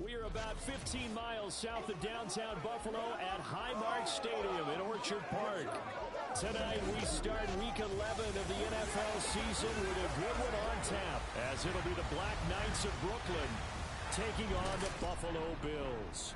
We are about 15 miles south of downtown Buffalo at Highmark Stadium in Orchard Park. Tonight we start week 11 of the NFL season with a good one on tap, as it'll be the Black Knights of Brooklyn taking on the Buffalo Bills.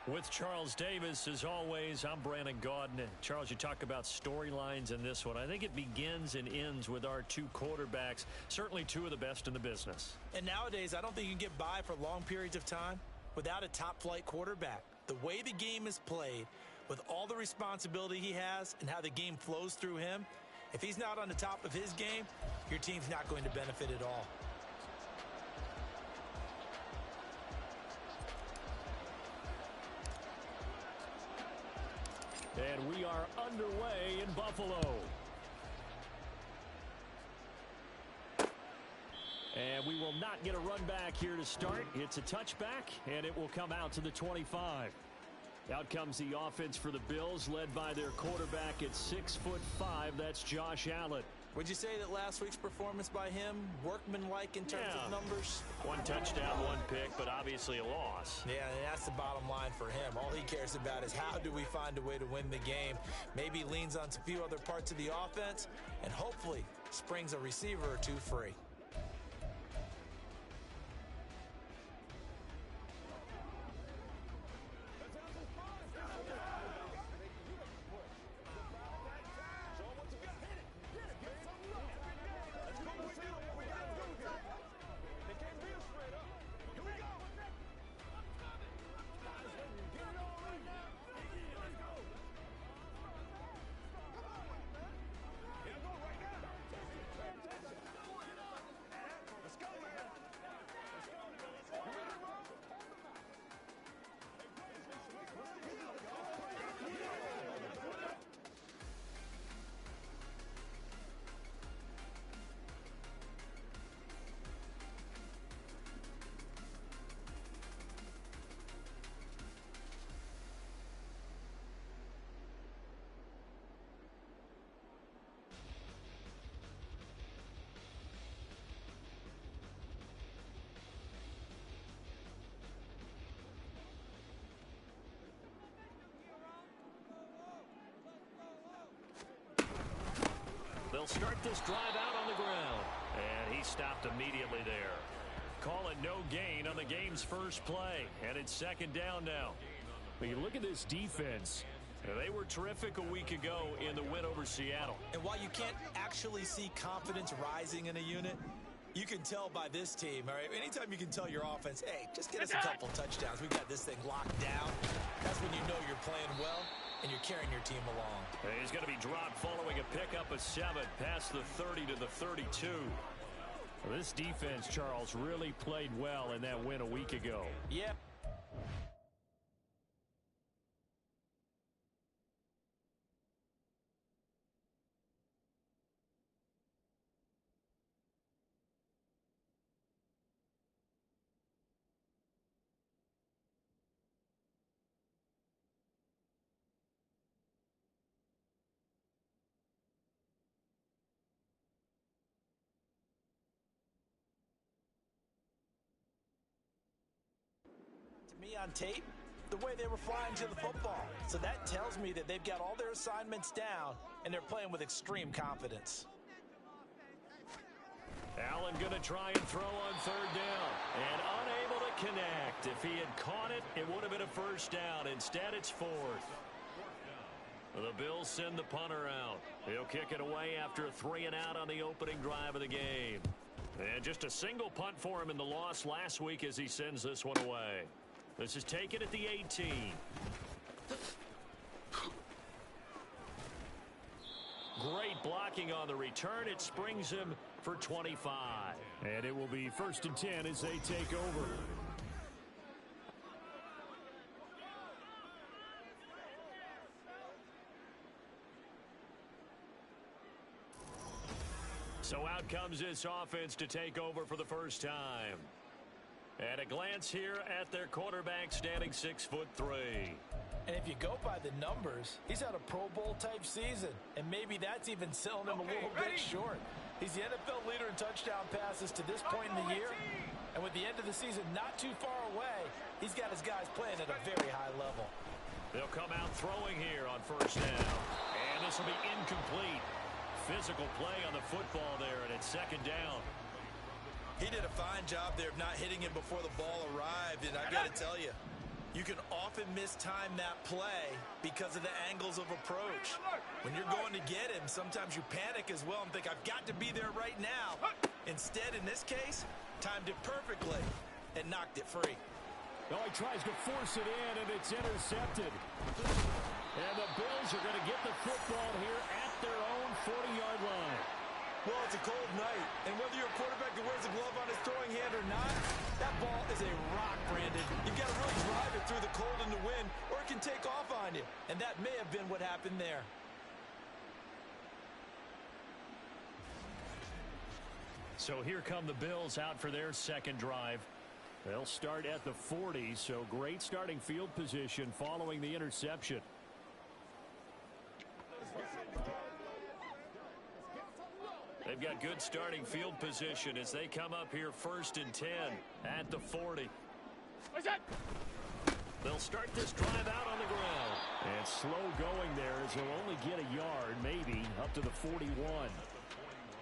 With Charles Davis, as always, I'm Brandon Gaudin. And Charles, you talk about storylines in this one. I think it begins and ends with our two quarterbacks, certainly two of the best in the business. And nowadays, I don't think you can get by for long periods of time without a top-flight quarterback. The way the game is played, with all the responsibility he has and how the game flows through him, if he's not on the top of his game, your team's not going to benefit at all. And we are underway in Buffalo. And we will not get a run back here to start. It's a touchback, and it will come out to the 25. Out comes the offense for the Bills, led by their quarterback at 6'5". That's Josh Allen. Would you say that last week's performance by him, workmanlike in terms of numbers? One touchdown, one pick, but obviously a loss. Yeah, and that's the bottom line for him. All he cares about is how do we find a way to win the game. Maybe leans on a few other parts of the offense, and hopefully springs a receiver or two free. They'll start this drive out on the ground. And he stopped immediately there. Call it no gain on the game's first play. And it's second down now. When you look at this defense, they were terrific a week ago in the win over Seattle. And while you can't actually see confidence rising in a unit, you can tell by this team, all right? Anytime you can tell your offense, hey, just get us a couple touchdowns. We've got this thing locked down. That's when you know you're playing well and you're carrying your team along. He's going to be dropped following a pickup of 7 past the 30 to the 32. Well, this defense, Charles, really played well in that win a week ago. Yeah. Me on tape, the way they were flying to the football. So that tells me that they've got all their assignments down and they're playing with extreme confidence. Allen going to try and throw on third down and unable to connect. If he had caught it, it would have been a first down. Instead, it's fourth. The Bills send the punter out. He'll kick it away after a 3-and-out on the opening drive of the game. And just a single punt for him in the loss last week as he sends this one away. This is taken at the 18. Great blocking on the return. It springs him for 25. And it will be 1st and 10 as they take over. So out comes this offense to take over for the first time. And a glance here at their quarterback, standing 6'3". And if you go by the numbers, he's had a Pro Bowl type season. And maybe that's even selling him a little bit short. He's the NFL leader in touchdown passes to this point in the year. with the end of the season not too far away, he's got his guys playing at a very high level. They'll come out throwing here on first down. And this will be incomplete. Physical play on the football there, and it's second down. He did a fine job there of not hitting him before the ball arrived, and I got to tell you, you can often mistime that play because of the angles of approach. When you're going to get him, sometimes you panic as well and think, I've got to be there right now. Instead, in this case, timed it perfectly and knocked it free. Oh, he tries to force it in, and it's intercepted. And the Bills are going to get the football here at their own 40-yard line. Well, it's a cold night, and whether you're a quarterback that wears a glove on his throwing hand or not, that ball is a rock, Brandon. You've got to really drive it through the cold and the wind, or it can take off on you. And that may have been what happened there. So here come the Bills out for their second drive. They'll start at the 40, so great starting field position following the interception. They've got good starting field position as they come up here 1st and 10 at the 40. They'll start this drive out on the ground. And slow going there as they'll only get a yard, maybe, up to the 41.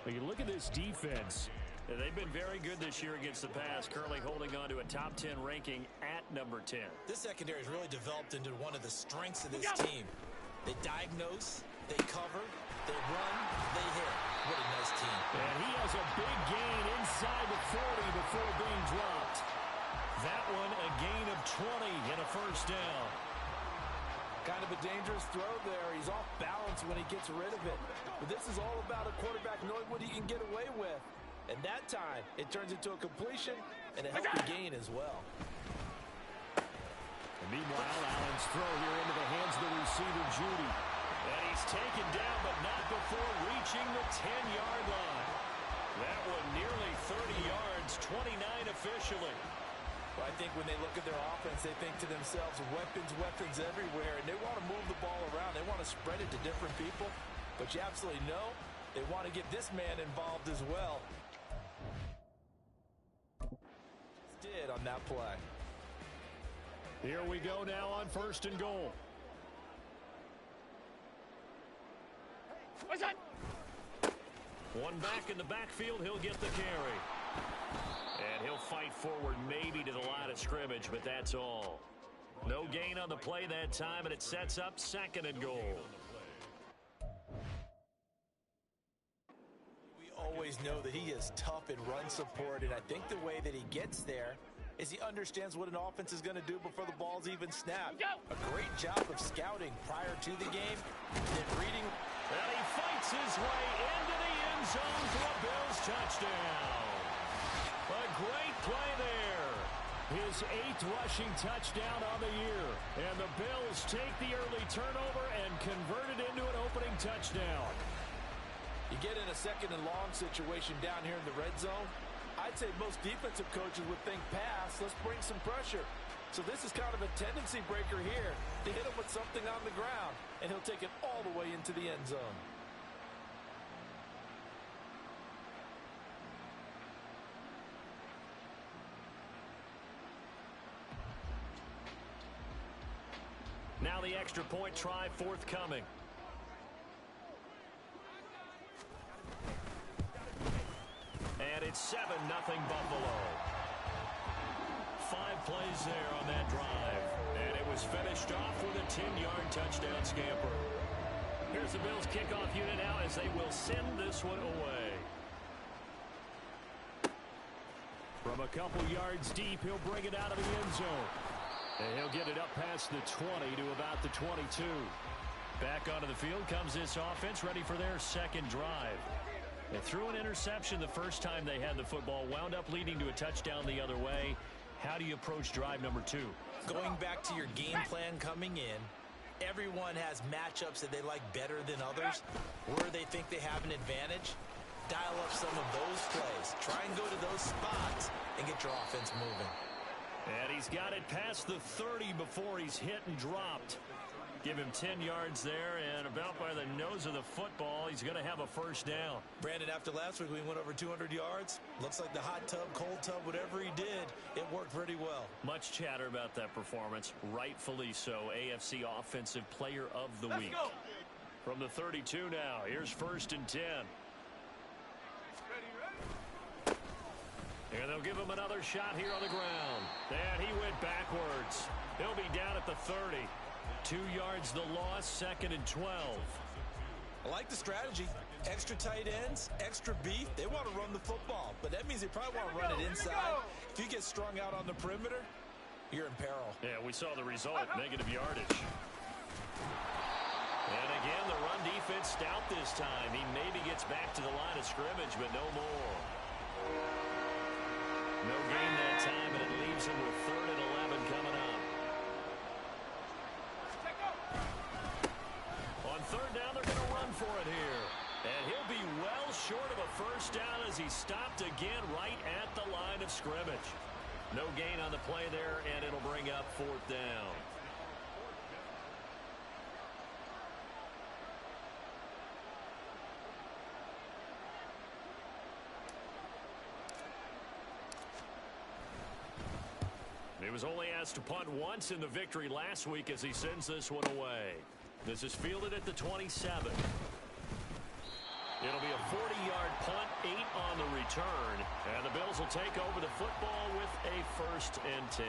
But you look at this defense. They've been very good this year against the pass, currently holding on to a top 10 ranking at number 10. This secondary has really developed into one of the strengths of this team. They diagnose, they cover, they run, they hit. What a nice team. And he has a big gain inside the 40 before being dropped. That one a gain of 20 and a first down. Kind of a dangerous throw there. He's off balance when he gets rid of it. But this is all about a quarterback knowing what he can get away with. And that time, it turns into a completion and a healthy gain as well. And meanwhile, Allen's throw here into the hands of the receiver, Judy. And he's taken down, but not before reaching the 10-yard line. That one nearly 30 yards, 29 officially. Well, I think when they look at their offense, they think to themselves, weapons, weapons everywhere, and they want to move the ball around. They want to spread it to different people, but you absolutely know they want to get this man involved as well. Did on that play. Here we go now on 1st and goal. What's that? One back in the backfield, he'll get the carry. And he'll fight forward maybe to the line of scrimmage, but that's all. No gain on the play that time, and it sets up 2nd and goal. We always know that he is tough in run support, and I think the way that he gets there is he understands what an offense is going to do before the ball's even snapped. A great job of scouting prior to the game, then reading. And he fights his way into the end zone for a Bills touchdown. A great play there. His 8th rushing touchdown on the year. And the Bills take the early turnover and convert it into an opening touchdown. You get in a 2nd and long situation down here in the red zone, I'd say most defensive coaches would think pass, let's bring some pressure. So this is kind of a tendency breaker here to hit him with something on the ground, and he'll take it all the way into the end zone. Now the extra point try forthcoming. And it's 7-0 Buffalo. 5 plays there on that drive. And it was finished off with a 10-yard touchdown scamper. Here's the Bills kickoff unit now as they will send this one away. From a couple yards deep, he'll bring it out of the end zone. And he'll get it up past the 20 to about the 22. Back onto the field comes this offense, ready for their 2nd drive. They threw an interception the first time they had the football, wound up leading to a touchdown the other way. How do you approach drive number 2? Going back to your game plan coming in, everyone has matchups that they like better than others, where they think they have an advantage. Dial up some of those plays. Try and go to those spots and get your offense moving. And he's got it past the 30 before he's hit and dropped. Give him 10 yards there, and about by the nose of the football, he's going to have a first down. Brandon, after last week, we went over 200 yards. Looks like the hot tub, cold tub, whatever he did, It worked pretty well. Much chatter about that performance. Rightfully so. AFC Offensive Player of the Week. From the 32 now, here's 1st and 10. And they'll give him another shot here on the ground. And he went backwards. He'll be down at the 30. 2 yards the loss, 2nd and 12. I like the strategy. Extra tight ends, extra beef. They want to run the football, but that means they probably want to run it inside. If you get strung out on the perimeter, you're in peril. Yeah, we saw the result, negative yardage. And again, the run defense stout this time. He maybe gets back to the line of scrimmage, but no more. No gain that time, and it leaves him with 3rd and 11 coming up. On 3rd down, they're going to run for it here. And he'll be well short of a first down as he stopped again right at the line of scrimmage. No gain on the play there, and it'll bring up 4th down. He was only asked to punt once in the victory last week as he sends this one away. This is fielded at the 27. It'll be a 40-yard punt, 8 on the return, and the Bills will take over the football with a 1st and 10.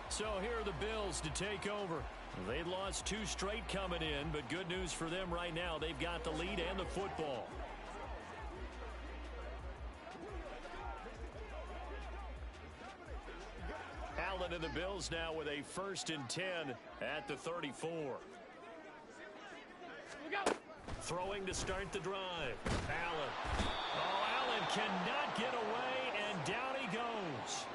So here are the Bills to take over. They'd lost 2 straight coming in, but good news for them right now. They've got the lead and the football. Allen and the Bills now with a 1st and 10 at the 34. Throwing to start the drive. Allen. Oh, Allen cannot get away, and down he goes.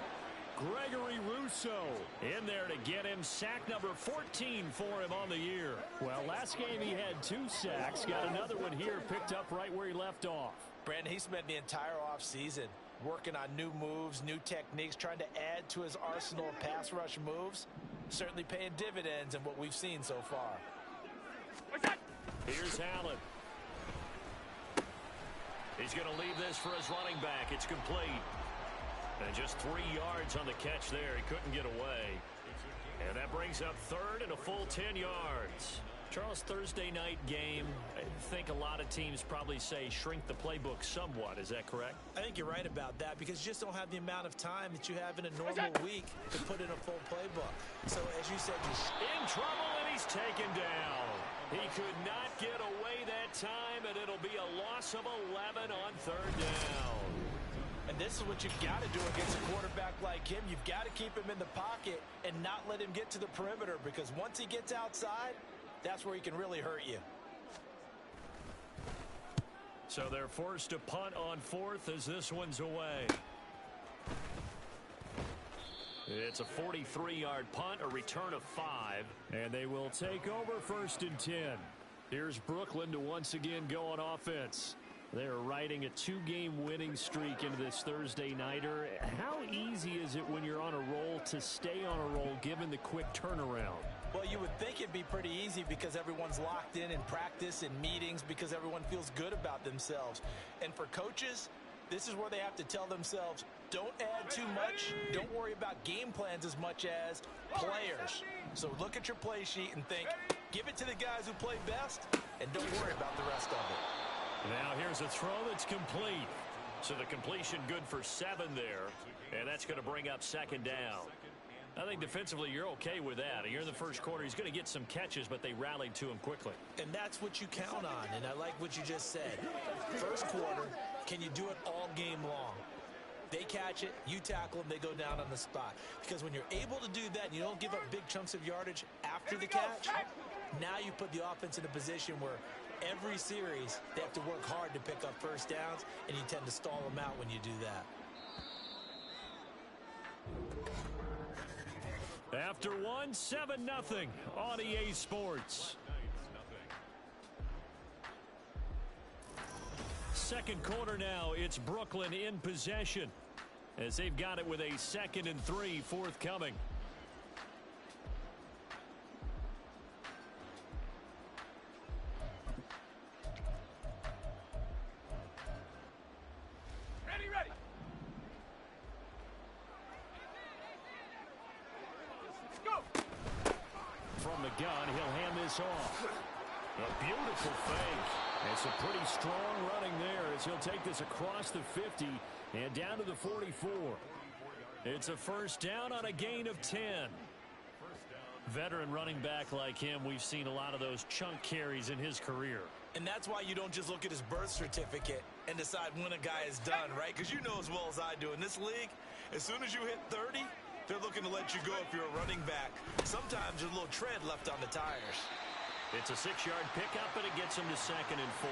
Gregory Rousseau in there to get him. Sack number 14 for him on the year. Well, last game he had 2 sacks. Got another one here picked up right where he left off. Brandon, he spent the entire offseason working on new moves, new techniques, trying to add to his arsenal of pass rush moves. Certainly paying dividends in what we've seen so far. Here's Allen. He's going to leave this for his running back. It's complete. And just 3 yards on the catch there. He couldn't get away. And that brings up 3rd and a full 10 yards. Charles, Thursday night game, I think a lot of teams probably say shrink the playbook somewhat. Is that correct? I think you're right about that because you just don't have the amount of time that you have in a normal week to put in a full playbook. So, as you said, in trouble, and he's taken down. He could not get away that time, and it'll be a loss of 11 on 3rd down. And this is what you've got to do against a quarterback like him. You've got to keep him in the pocket and not let him get to the perimeter because once he gets outside, that's where he can really hurt you. So they're forced to punt on 4th as this one's away. It's a 43-yard punt, a return of 5, and they will take over 1st and 10. Here's Brooklyn to once again go on offense. They're riding a 2-game winning streak into this Thursday nighter. How easy is it when you're on a roll to stay on a roll given the quick turnaround? Well, you would think it'd be pretty easy because everyone's locked in practice and meetings because everyone feels good about themselves. And for coaches, this is where they have to tell themselves, don't add too much. Don't worry about game plans as much as players. So look at your play sheet and think, give it to the guys who play best, and don't worry about the rest of it. Now here's a throw that's complete. So the completion good for 7 there, and that's going to bring up 2nd down. I think defensively you're okay with that. You're in the first quarter. He's going to get some catches, but they rallied to him quickly. And that's what you count on, and I like what you just said. First quarter, can you do it all game long? They catch it, you tackle them, they go down on the spot. Because when you're able to do that and you don't give up big chunks of yardage after the catch, now you put the offense in a position where every series they have to work hard to pick up first downs, and you tend to stall them out when you do that. After 7-0 on EA Sports. Second quarter now, it's Brooklyn in possession as they've got it with a 2nd and 3 forthcoming. gun. He'll hand this off. A beautiful fake. It's a pretty strong running there as he'll take this across the 50 and down to the 44. It's a first down on a gain of 10. Veteran running back like him, we've seen a lot of those chunk carries in his career. And that's why you don't just look at his birth certificate and decide when a guy is done, right? Because you know as well as I do, in this league, as soon as you hit 30, they're looking to let you go if you're a running back. Sometimes there's a little tread left on the tires. It's a 6-yard pickup, and it gets him to 2nd and 4.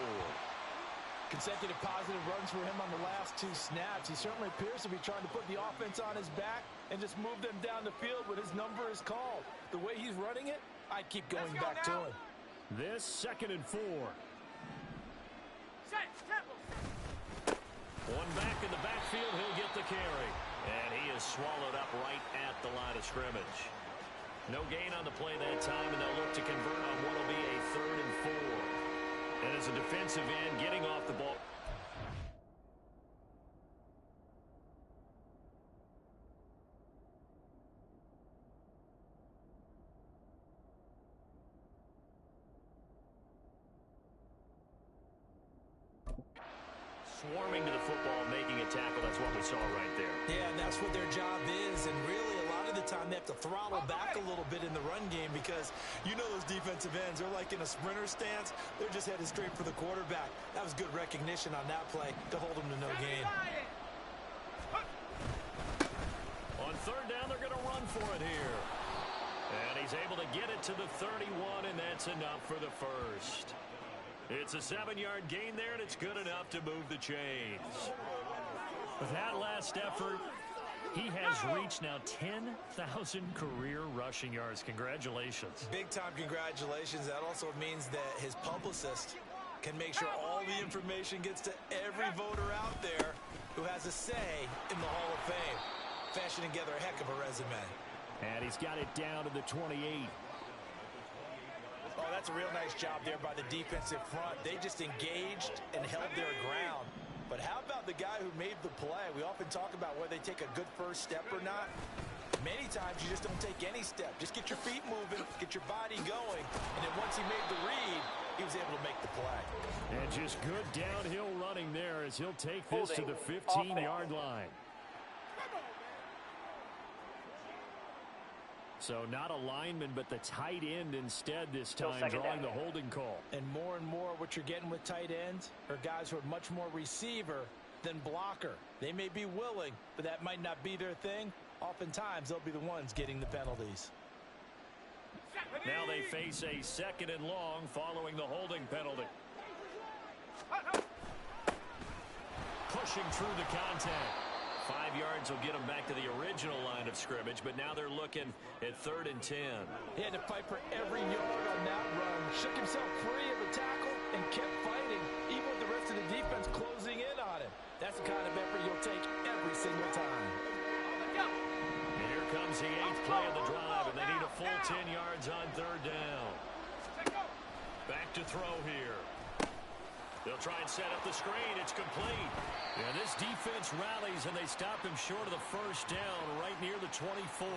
Consecutive positive runs for him on the last 2 snaps. He certainly appears to be trying to put the offense on his back and just move them down the field when his number is called. The way he's running it, I'd keep going back to him. This 2nd and 4. One back in the backfield, he'll get the carry. And he is swallowed up right at the line of scrimmage. No gain on the play that time, and they'll look to convert on what will be a 3rd and 4. And as a defensive end, getting off the ball. Swarming to the football, making a tackle. That's what we saw right there. Yeah, and that's what their job is. And really, a lot of the time, they have to throttle back a little bit in the run game because you know those defensive ends, they're like in a sprinter stance. They're just headed straight for the quarterback. That was good recognition on that play to hold them to no gain. On 3rd down, they're going to run for it here. And he's able to get it to the 31, and that's enough for the first. It's a 7-yard gain there, and it's good enough to move the chains. With that last effort, he has reached now 10,000 career rushing yards. Congratulations. Big-time congratulations. That also means that his publicist can make sure all the information gets to every voter out there who has a say in the Hall of Fame. Fashioning together a heck of a resume. And he's got it down to the 28. Oh, that's a real nice job there by the defensive front. They just engaged and held their ground. But how about the guy who made the play? We often talk about whether they take a good first step or not. Many times you just don't take any step. Just get your feet moving, get your body going. And then once he made the read, he was able to make the play. And just good downhill running there as he'll take this to the 15-yard line. So not a lineman, but the tight end instead this time, drawing the holding call. And more what you're getting with tight ends are guys who are much more receiver than blocker. They may be willing, but that might not be their thing. Oftentimes, they'll be the ones getting the penalties. Now they face a 2nd and long following the holding penalty. Pushing through the contact. 5 yards will get them back to the original line of scrimmage, but now they're looking at 3rd and 10. He had to fight for every yard on that run. Shook himself free of a tackle and kept fighting, even with the rest of the defense closing in on him. That's the kind of effort you'll take every single time. And here comes the 8th play of the drive, and they need a full 10 yards on 3rd down. Back to throw here. They'll try and set up the screen. It's complete. Yeah, this defense rallies, and they stop him short of the first down right near the 24.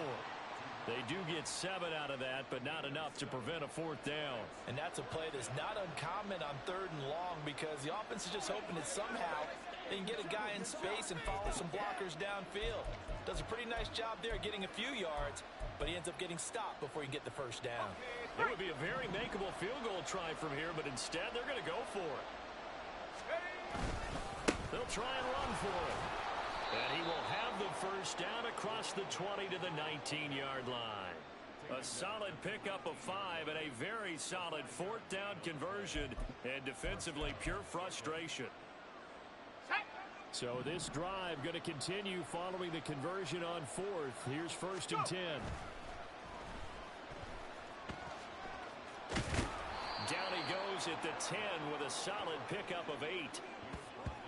They do get 7 out of that, but not enough to prevent a 4th down. And that's a play that's not uncommon on 3rd and long because the offense is just hoping that somehow they can get a guy in space and follow some blockers downfield. Does a pretty nice job there getting a few yards, but he ends up getting stopped before he can get the first down. It would be a very makeable field goal try from here, but instead they're going to go for it. They'll try and run for it. And he will have the first down across the 20 to the 19-yard line. A solid pickup of 5 and a very solid 4th down conversion, and defensively pure frustration. So this drive going to continue following the conversion on 4th. Here's 1st and 10. Down he goes at the 10 with a solid pickup of 8.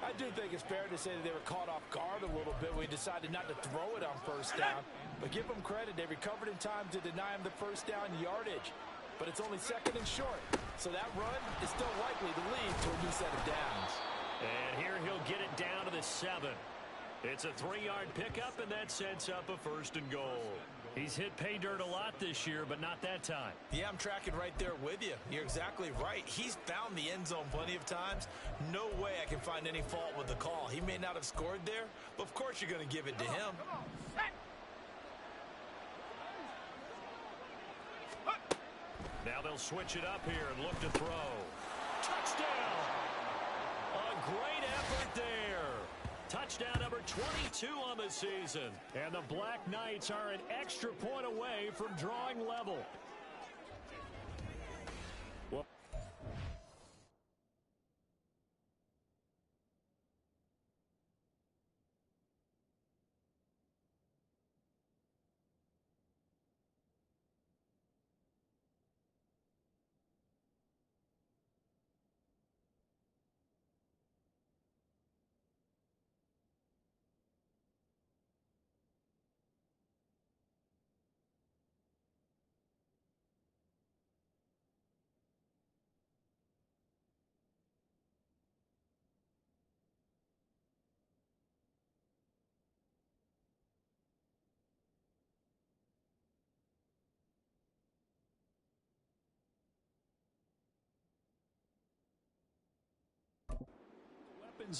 I do think it's fair to say that they were caught off guard a little bit when we decided not to throw it on 1st down. But give them credit. They recovered in time to deny him the 1st down yardage. But it's only 2nd and short. So that run is still likely to lead to a new set of downs. And here he'll get it down to the 7. It's a 3-yard pickup, and that sets up a 1st and goal. He's hit pay dirt a lot this year, but not that time. Yeah, I'm tracking right there with you. You're exactly right. He's found the end zone plenty of times. No way I can find any fault with the call. He may not have scored there, but of course you're going to give it to him. Now they'll switch it up here and look to throw. Touchdown! A great effort there. Touchdown number 22 on the season. And the Black Knights are an extra point away from drawing level. Well,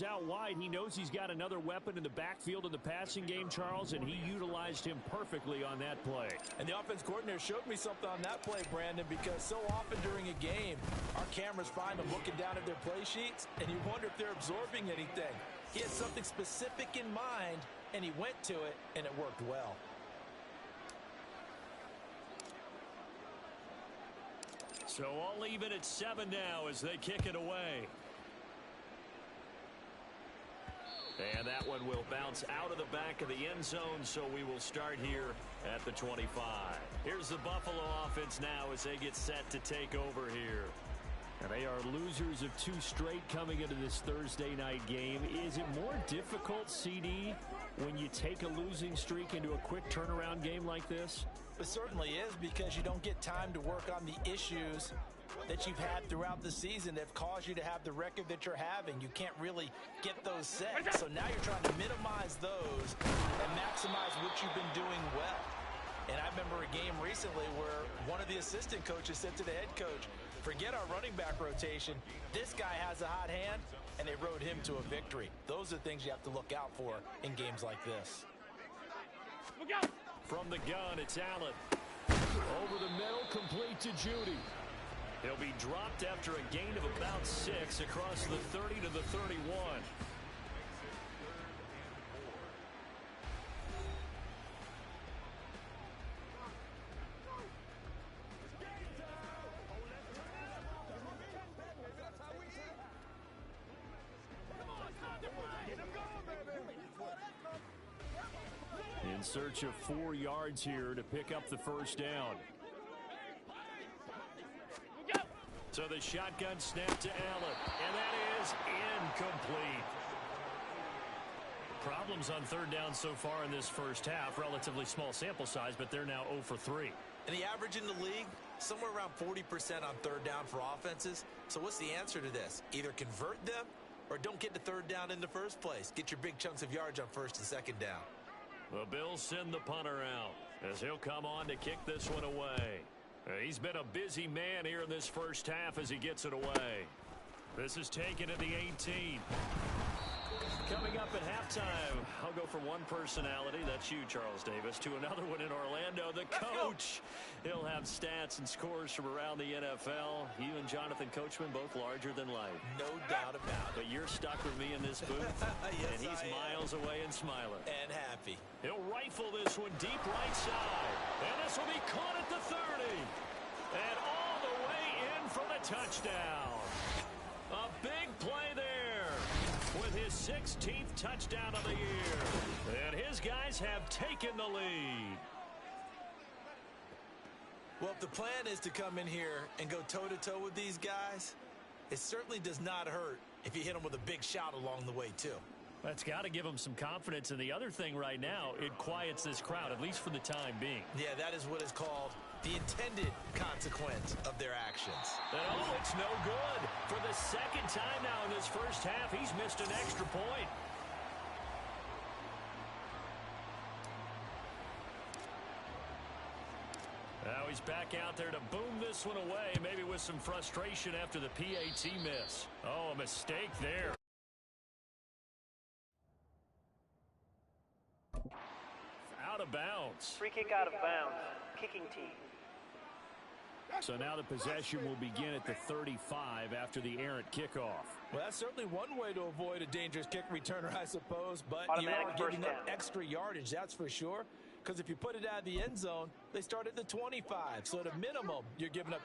out wide. He knows he's got another weapon in the backfield in the passing game, Charles, and he utilized him perfectly on that play. And the offense coordinator showed me something on that play, Brandon, because so often during a game, our cameras find them looking down at their play sheets, and you wonder if they're absorbing anything. He had something specific in mind, and he went to it, and it worked well. So all even at 7 now as they kick it away. And that one will bounce out of the back of the end zone, so we will start here at the 25. Here's the Buffalo offense now as they get set to take over here. And they are losers of 2 straight coming into this Thursday night game. Is it more difficult, CD, when you take a losing streak into a quick turnaround game like this? It certainly is, because you don't get time to work on the issues that you've had throughout the season that have caused you to have the record that you're having. You can't really get those set. So now you're trying to minimize those and maximize what you've been doing well. And I remember a game recently where one of the assistant coaches said to the head coach, forget our running back rotation. This guy has a hot hand, and they rode him to a victory. Those are things you have to look out for in games like this. From the gun, it's Allen. Over the middle, complete to Judy. He'll be dropped after a gain of about 6 across the 30 to the 31. In search of 4 yards here to pick up the first down. So the shotgun snap to Allen, and that is incomplete. Problems on 3rd down so far in this first half. Relatively small sample size, but they're now 0 for 3. And the average in the league, somewhere around 40% on 3rd down for offenses. So what's the answer to this? Either convert them or don't get to 3rd down in the first place. Get your big chunks of yards on 1st and 2nd down. The Bills send the punter out as he'll come on to kick this one away. He's been a busy man here in this first half as he gets it away. This is taken at the 18. Coming up at halftime, I'll go from one personality, that's you, Charles Davis, to another one in Orlando, the coach. He'll have stats and scores from around the NFL. You and Jonathan Coachman, both larger than life. No doubt about it. But you're stuck with me in this booth, yes, and he's miles away and smiling. And happy. He'll rifle this one deep right side, and this will be caught at the 30. And all the way in for the touchdown. A big play there with his 16th touchdown of the year. And his guys have taken the lead. Well, if the plan is to come in here and go toe-to-toe with these guys, it certainly does not hurt if you hit them with a big shout along the way, too. That's got to give them some confidence. And the other thing right now, it quiets this crowd, at least for the time being. Yeah, that is what is called the intended consequence of their actions. And oh, it's no good. For the 2nd time now in this first half, he's missed an extra point. he's back out there to boom this one away, maybe with some frustration after the PAT miss. Oh, a mistake there. Out of bounds. Free kick out of bounds. Kicking team. So now the possession will begin at the 35 after the errant kickoff. Well, that's certainly one way to avoid a dangerous kick returner, I suppose, but you Automatic are giving first up down. extra yardage, that's for sure, because if you put it out of the end zone, they start at the 25, so at a minimum, you're giving up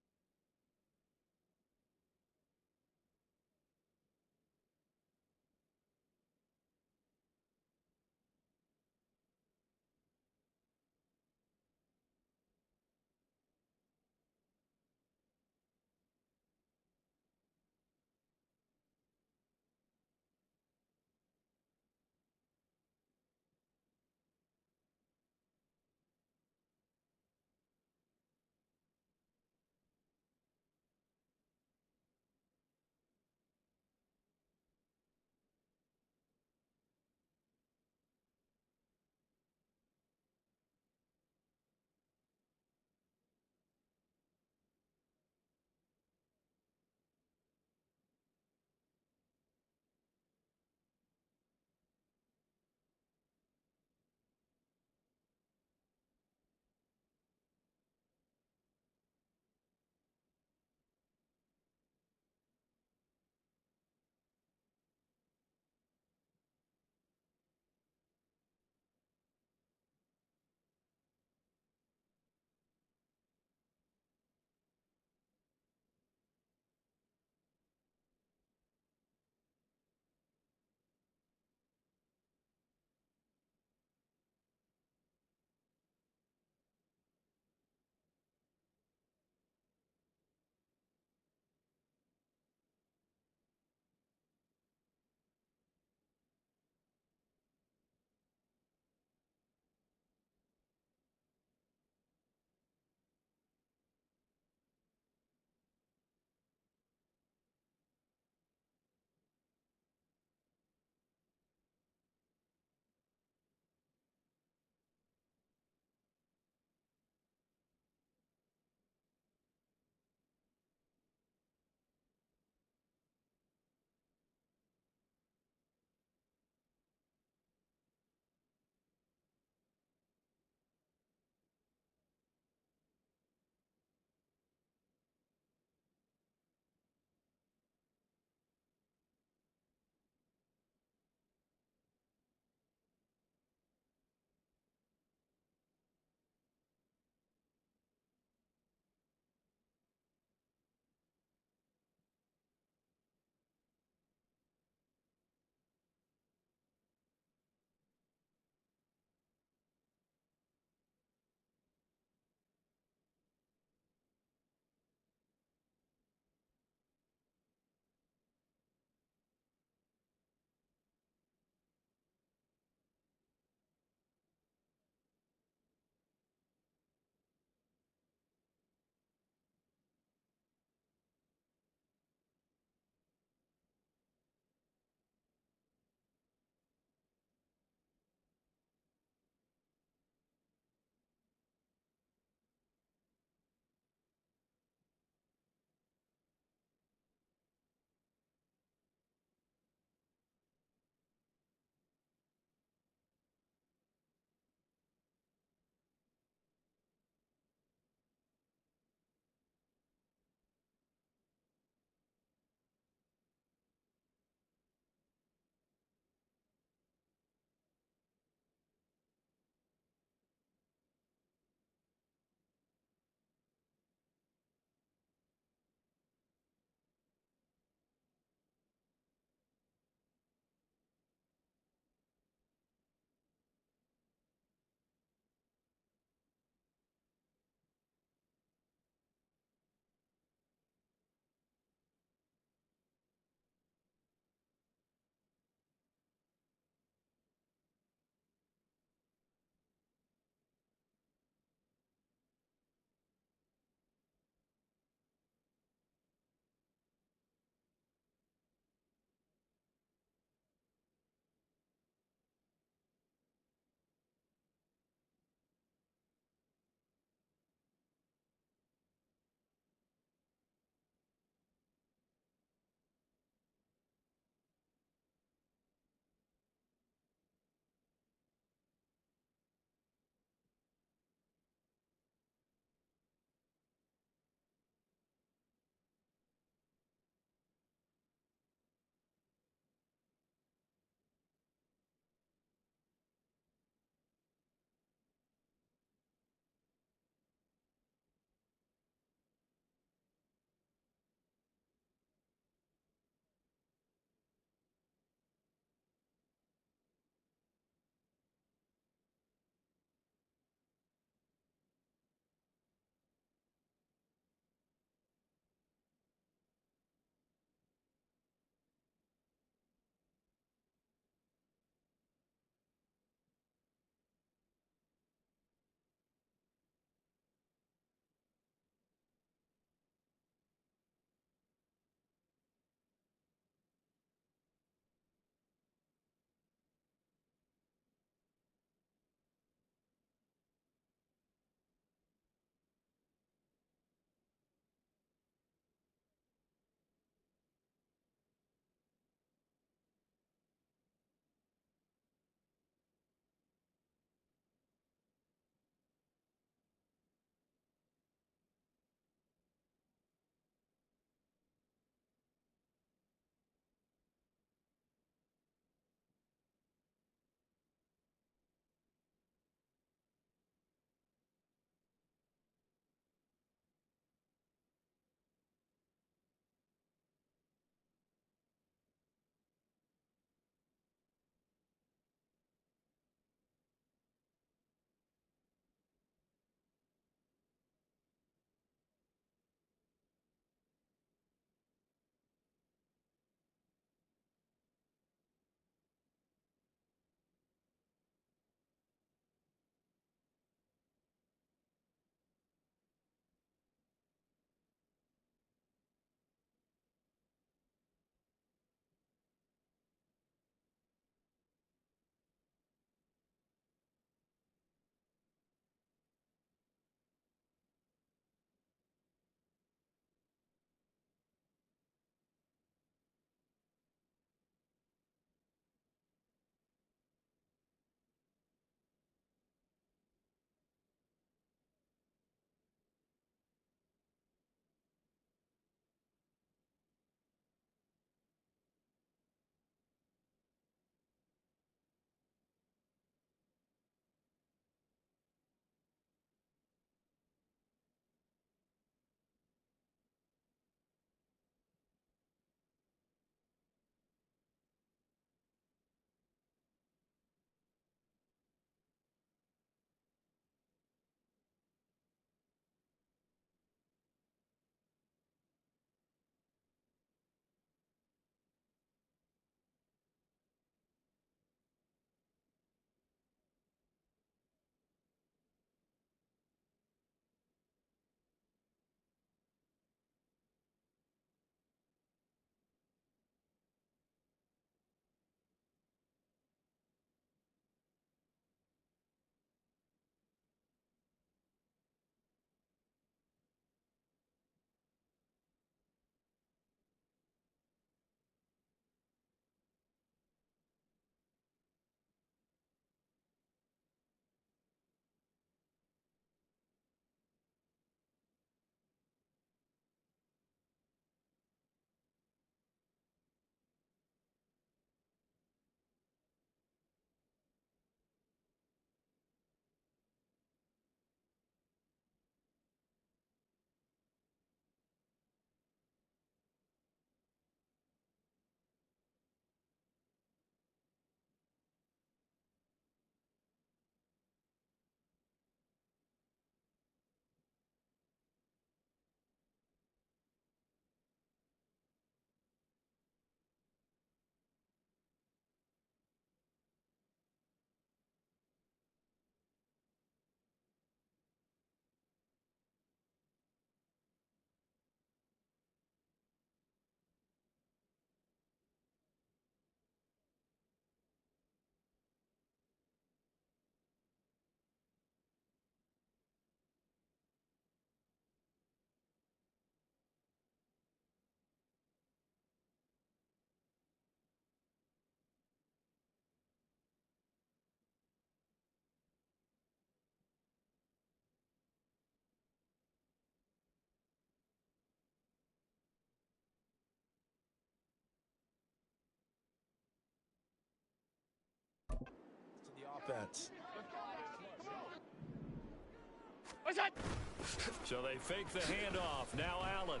So they fake the handoff. Now Allen.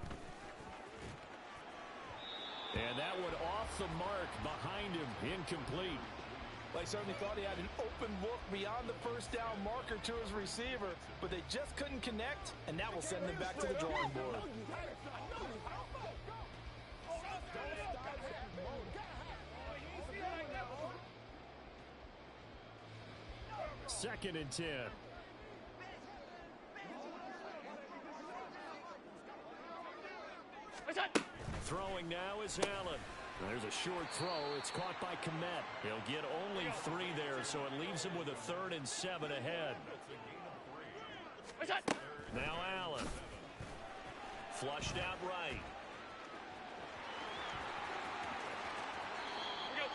And that one off the mark behind him. Incomplete. They certainly thought he had an open look beyond the first down marker to his receiver, but they just couldn't connect, and that will send them back to the drawing board. Second and 10. Throwing now is Allen. There's a short throw. It's caught by Kmet. He'll get only 3 there, so it leaves him with a 3rd and 7 ahead. Now Allen. Flushed out right.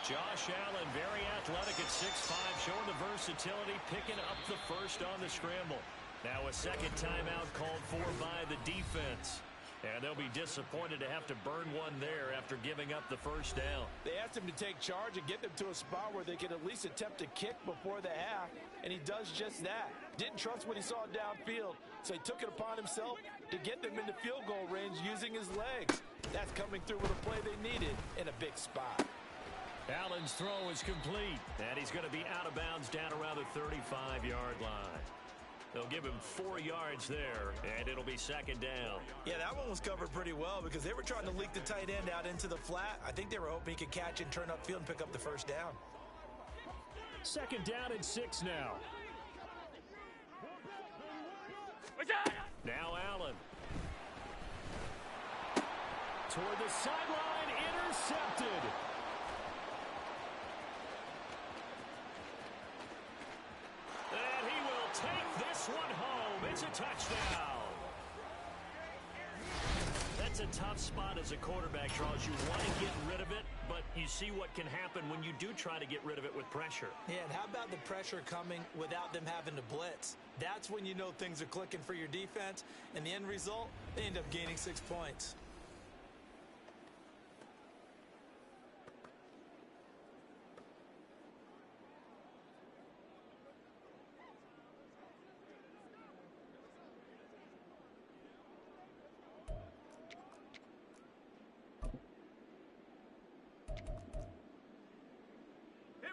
Josh Allen, very athletic at 6'5", showing the versatility, picking up the first on the scramble. Now a second timeout called for by the defense. And they'll be disappointed to have to burn one there after giving up the first down. They asked him to take charge and get them to a spot where they could at least attempt a kick before the half, and he does just that. Didn't trust what he saw downfield, so he took it upon himself to get them into field goal range using his legs. That's coming through with a play they needed in a big spot. Allen's throw is complete, and he's going to be out of bounds down around the 35-yard line. They'll give him 4 yards there, and it'll be second down. Yeah, that one was covered pretty well because they were trying to leak the tight end out into the flat. I think they were hoping he could catch and turn upfield and pick up the first down. Second down and 6 now. Now Allen. Toward the sideline, intercepted. And he will take this one home. It's a touchdown. That's a tough spot as a quarterback, Charles. You want to get rid of it, but you see what can happen when you do try to get rid of it with pressure. Yeah, and how about the pressure coming without them having to blitz? That's when you know things are clicking for your defense, and the end result, they end up gaining 6 points.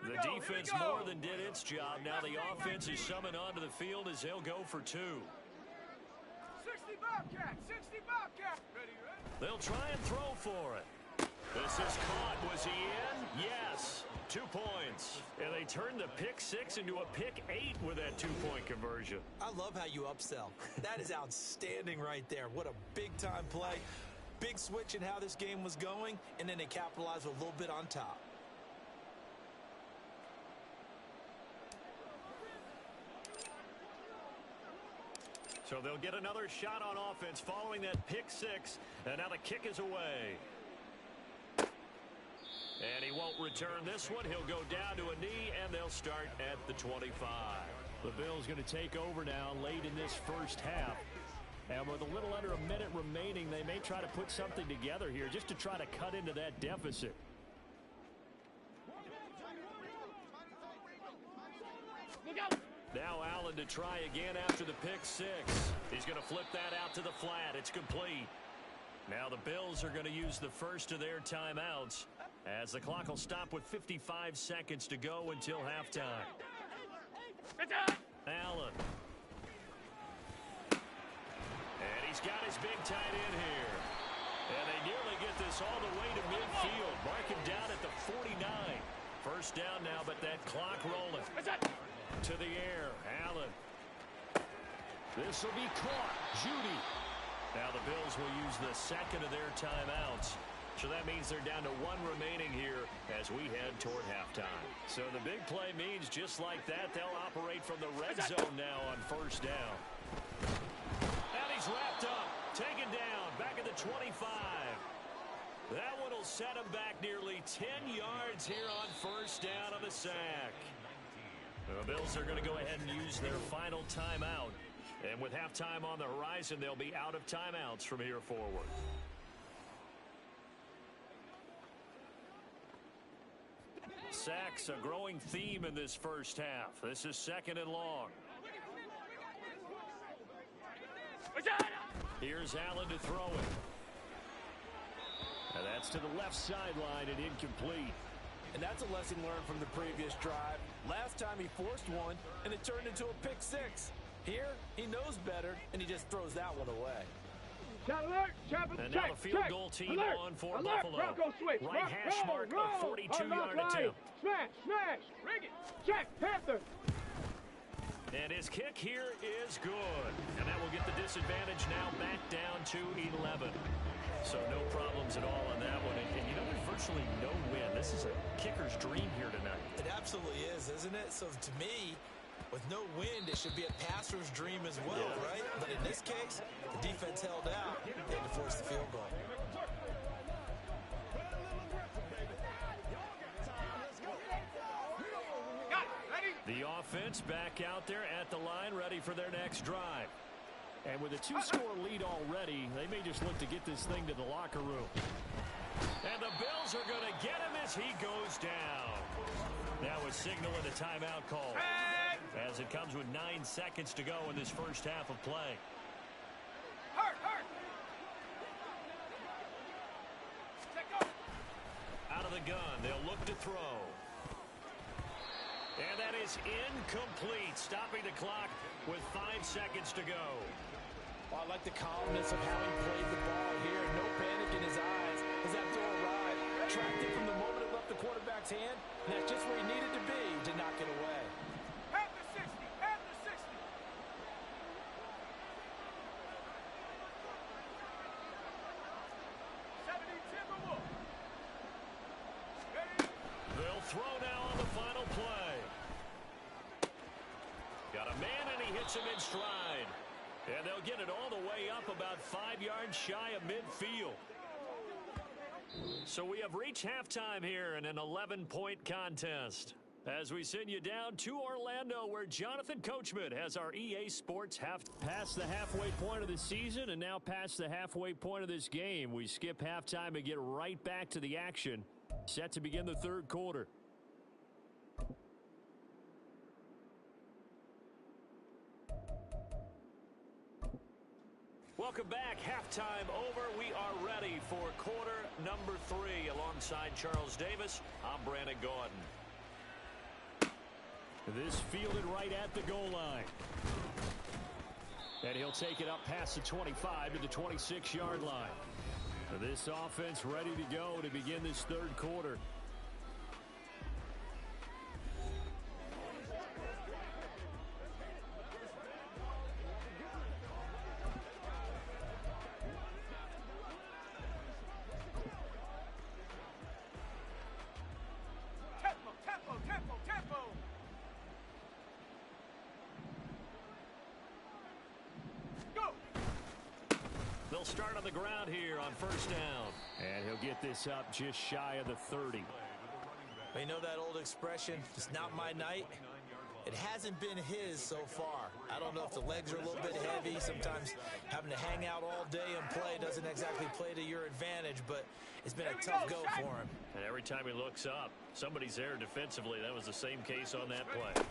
The defense more than did its job. Now the offense is summoned onto the field as they'll go for 2. 60 Bobcat, 60 Bobcat. Ready? They'll try and throw for it. This is caught. Was he in? Yes. 2 points. And they turned the pick 6 into a pick 8 with that 2-point conversion. I love how you upsell. That is outstanding right there. What a big-time play. Big switch in how this game was going, and then they capitalized with a little bit on top. So they'll get another shot on offense following that pick 6. And now the kick is away. And he won't return this one. He'll go down to a knee, and they'll start at the 25. The Bills going to take over now late in this first half. And with a little under a minute remaining, they may try to put something together here just to try to cut into that deficit. Now Allen to try again after the pick 6. He's going to flip that out to the flat. It's complete. Now the Bills are going to use the first of their timeouts as the clock will stop with 55 seconds to go until halftime. Allen. And he's got his big tight end here. And they nearly get this all the way to midfield. Mark him down at the 49. First down now, but that clock rolling. To the air, Allen. This will be caught. Judy. Now the Bills will use the second of their timeouts. So that means they're down to 1 remaining here as we head toward halftime. So the big play means just like that, they'll operate from the red zone now on first down. And he's wrapped up, taken down, back at the 25. That one will set him back nearly 10 yards here on first down on the sack. The Bills are going to go ahead and use their final timeout. And with halftime on the horizon, they'll be out of timeouts from here forward. Sacks, a growing theme in this first half. This is second and long. Here's Allen to throw it. And that's to the left sideline and incomplete. And that's a lesson learned from the previous drive. Last time he forced one, and it turned into a pick six. Here, he knows better, and he just throws that one away. Shot alert! Chopper, And check, now the field check. goal team Alert, on for alert, Buffalo. Bronco switch. Right hash mark, a 42-yard attempt. Smash, smash. Rig it. Check, Panther. And his kick here is good. And that will get the disadvantage now back down to 11. So no problems at all on that one. And you know, there's virtually no win. This is a kicker's dream here tonight. It absolutely is, isn't it? So to me, with no wind, it should be a passer's dream as well, right? But in this case, the defense held out. They had to force the field goal. The offense back out there at the line, ready for their next drive. And with a two-score lead already, they may just look to get this thing to the locker room. And the Bills are going to get him as he goes down. Now a signal and a timeout call, as it comes with 9 seconds to go in this first half of play. Hurt. Out of the gun, they'll look to throw. And that is incomplete, stopping the clock with 5 seconds to go. Well, I like the calmness of how he played the ball here. No panic in his eyes as that throw arrived. Tracked it from the moment it left the quarterback's hand, and that's just where he needed to be to knock it away. Panther 60. Panther 60. Timberwolves. Ready? They'll throw now on the final play. Got a man, and he hits him in stride. And they'll get it all the way up about 5 yards shy of midfield. So we have reached halftime here in an 11-point contest, as we send you down to Orlando, where Jonathan Coachman has our EA Sports past the halfway point of the season and now past the halfway point of this game. We skip halftime and get right back to the action, set to begin the third quarter. Welcome back. Halftime over. We are ready for quarter number 3. Alongside Charles Davis, I'm Brandon Gaudin. This fielded right at the goal line. And he'll take it up past the 25 to the 26-yard line. This offense ready to go to begin this third quarter. Tempo. Go. They'll start on the ground here on first down. And he'll get this up just shy of the 30. You know that old expression, it's not my night? It hasn't been his so far. I don't know if the legs are a little bit heavy. Sometimes having to hang out all day and play doesn't exactly play to your advantage, but it's been a tough go for him. And every time he looks up, somebody's there defensively. That was the same case on that play.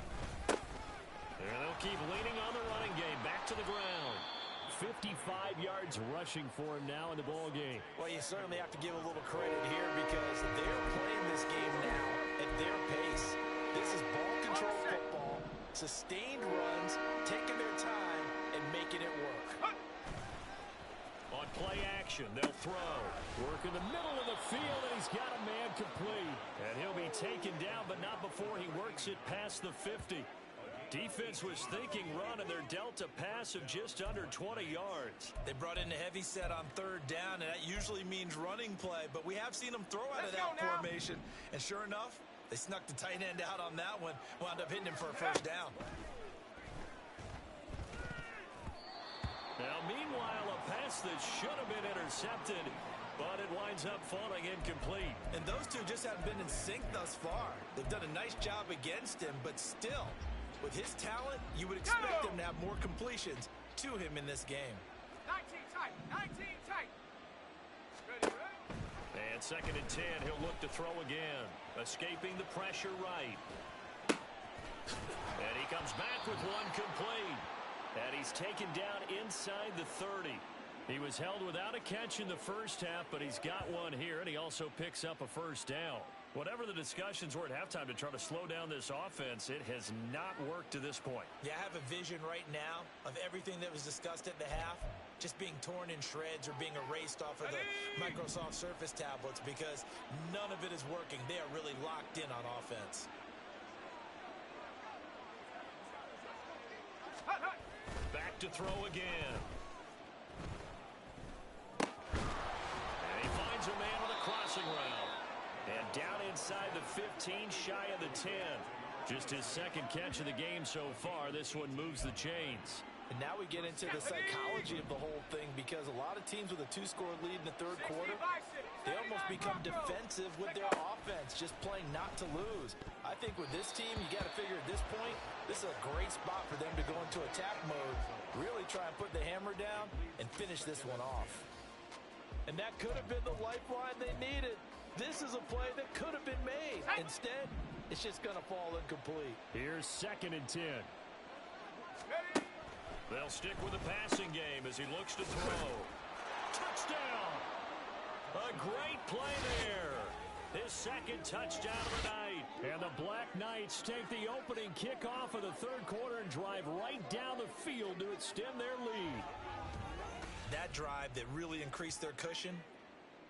And they'll keep leaning on the running game. Back to the ground. 55 yards rushing for him now in the ball game. Well, you certainly have to give a little credit here because they're playing this game now at their pace. This is ball control football, sustained runs, taking their time and making it work. On play action, they'll throw. Work in the middle of the field, and he's got a man complete. And he'll be taken down, but not before he works it past the 50. Defense was thinking run, and they're dealt a pass of just under 20 yards. They brought in a heavy set on third down, and that usually means running play, but we have seen them throw out of that formation. And sure enough, they snuck the tight end out on that one, wound up hitting him for a first down. Now, meanwhile, a pass that should have been intercepted, but it winds up falling incomplete. And those two just haven't been in sync thus far. They've done a nice job against him, but still, with his talent, you would expect him to have more completions to him in this game. 19 tight. Ready? And second and 10, he'll look to throw again. Escaping the pressure right. And he comes back with one complete. And he's is taken down inside the 30. He was held without a catch in the first half, but he's got one here, and he also picks up a first down. Whatever the discussions were at halftime to try to slow down this offense, it has not worked to this point. Yeah, I have a vision right now of everything that was discussed at the half just being torn in shreds or being erased off of the Microsoft Surface tablets because none of it is working. They are really locked in on offense. Back to throw again. And he finds a man on the crossing route. And down inside the 15, shy of the 10. Just his second catch of the game so far. This one moves the chains. And now we get into the psychology of the whole thing because a lot of teams with a two-score lead in the third quarter, they almost become defensive with their offense, just playing not to lose. I think with this team, you got to figure at this point, this is a great spot for them to go into attack mode, really try and put the hammer down and finish this one off. And that could have been the lifeline they needed. This is a play that could have been made. Instead, it's just going to fall incomplete. Here's 2nd and 10. They'll stick with the passing game as he looks to throw. Touchdown! A great play there. His second touchdown of the night. And the Black Knights take the opening kickoff of the third quarter and drive right down the field to extend their lead. That drive that really increased their cushion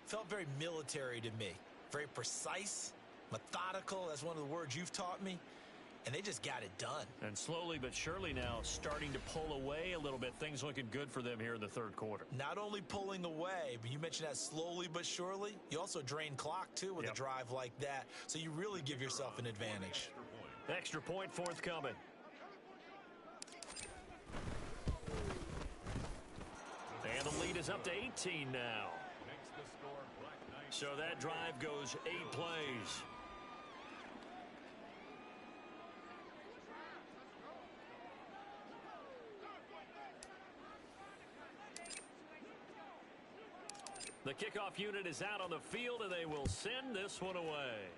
felt very military to me. Very precise, methodical. That's one of the words you've taught me. And they just got it done. And slowly but surely now starting to pull away a little bit. Things looking good for them here in the third quarter. Not only pulling away, but you mentioned that slowly but surely. You also drain clock, too, with a drive like that. So you really give yourself an advantage. Extra point forthcoming. And the lead is up to 18 now. So that drive goes 8 plays. The kickoff unit is out on the field, and they will send this one away.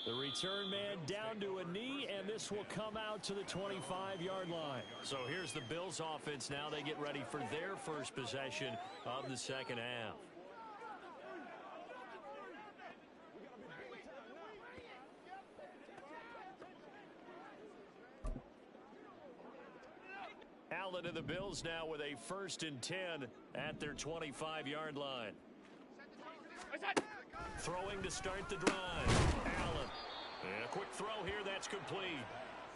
The return man down to a knee, and this will come out to the 25-yard line. So here's the Bills offense now. They get ready for their first possession of the second half. Allen and the Bills now with a 1st and 10 at their 25-yard line. Throwing to start the drive. Allen. And a quick throw here. That's complete.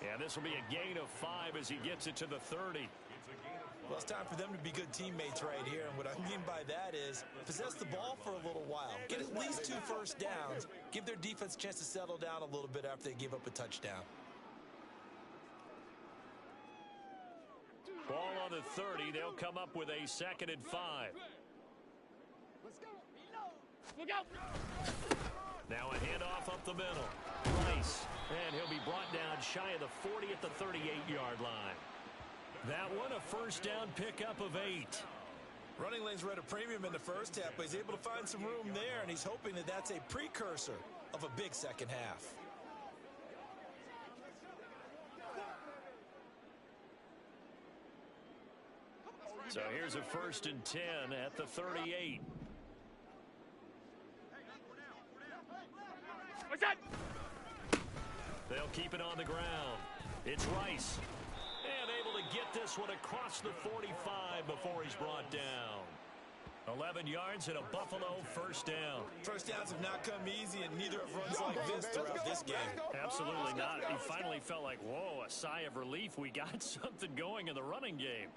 And this will be a gain of 5 as he gets it to the 30. Well, it's time for them to be good teammates right here. And what I mean by that is possess the ball for a little while. Get at least 2 first downs. Give their defense a chance to settle down a little bit after they give up a touchdown. Ball on the 30. They'll come up with a 2nd and 5. Look out! Now a handoff up the middle. Rice. And he'll be brought down shy of the 40 at the 38-yard line. That one a first down pickup of 8. Running lanes were at a premium in the first half, but he's able to find some room there, and he's hoping that that's a precursor of a big second half. So here's a 1st and 10 at the 38. What's that? They'll keep it on the ground. It's Rice. And able to get this one across the 45 before he's brought down. 11 yards and a Buffalo first down. First downs have not come easy, and neither have runs like this throughout this game. Absolutely not. He finally felt like, whoa, a sigh of relief. We got something going in the running game.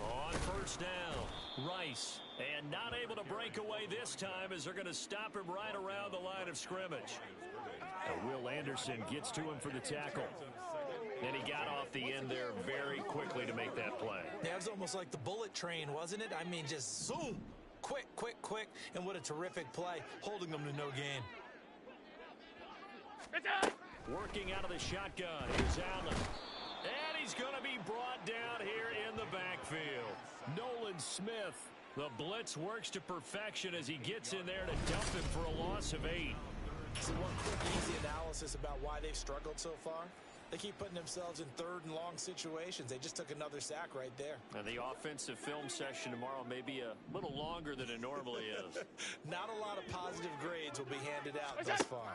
On first down, Rice. And not able to break away this time as they're going to stop him right around the line of scrimmage. Will Anderson gets to him for the tackle. And he got off the end there very quickly to make that play. Yeah, it was almost like the bullet train, wasn't it? I mean, just zoom. Quick, quick, quick. And what a terrific play, holding them to no gain. Working out of the shotgun. Here's Allen. And he's going to be Jaden Smith. The blitz works to perfection as he gets in there to dump him for a loss of 8. So one quick, easy analysis about why they've struggled so far. They keep putting themselves in third and long situations. They just took another sack right there. And the offensive film session tomorrow may be a little longer than it normally is. Not a lot of positive grades will be handed out thus far.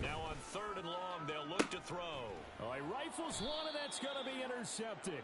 Now on 3rd and long, they'll look to throw. Oh, he rifles one, and that's going to be intercepted.